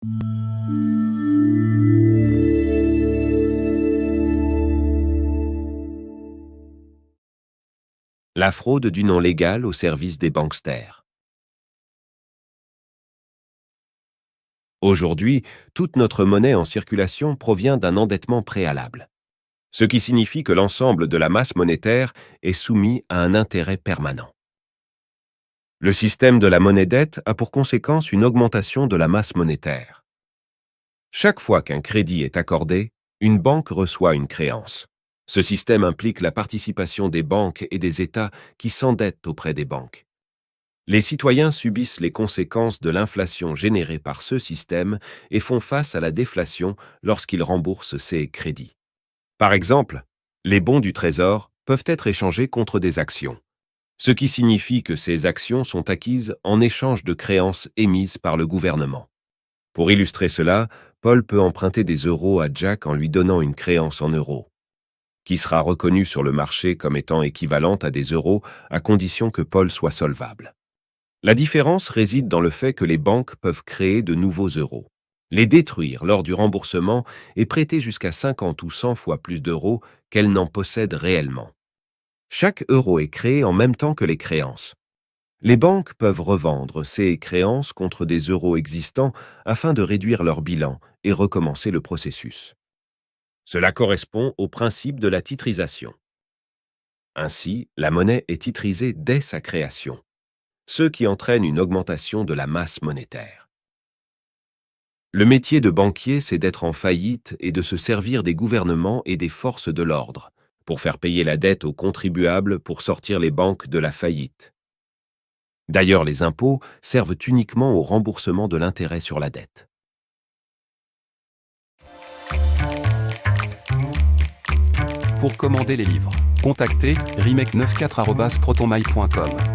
La fraude du nom légal au service des banksters. Aujourd'hui, toute notre monnaie en circulation provient d'un endettement préalable, ce qui signifie que l'ensemble de la masse monétaire est soumis à un intérêt permanent. Le système de la monnaie-dette a pour conséquence une augmentation de la masse monétaire. Chaque fois qu'un crédit est accordé, une banque reçoit une créance. Ce système implique la participation des banques et des États qui s'endettent auprès des banques. Les citoyens subissent les conséquences de l'inflation générée par ce système et font face à la déflation lorsqu'ils remboursent ces crédits. Par exemple, les bons du Trésor peuvent être échangés contre des actions, ce qui signifie que ces actions sont acquises en échange de créances émises par le gouvernement. Pour illustrer cela, Paul peut emprunter des euros à Jack en lui donnant une créance en euros, qui sera reconnue sur le marché comme étant équivalente à des euros à condition que Paul soit solvable. La différence réside dans le fait que les banques peuvent créer de nouveaux euros, les détruire lors du remboursement et prêter jusqu'à 50 ou 100 fois plus d'euros qu'elles n'en possèdent réellement. Chaque euro est créé en même temps que les créances. Les banques peuvent revendre ces créances contre des euros existants afin de réduire leur bilan et recommencer le processus. Cela correspond au principe de la titrisation. Ainsi, la monnaie est titrisée dès sa création, ce qui entraîne une augmentation de la masse monétaire. Le métier de banquier, c'est d'être en faillite et de se servir des gouvernements et des forces de l'ordre pour faire payer la dette aux contribuables pour sortir les banques de la faillite. D'ailleurs, les impôts servent uniquement au remboursement de l'intérêt sur la dette. Pour commander les livres, contactez remake94@protonmail.com.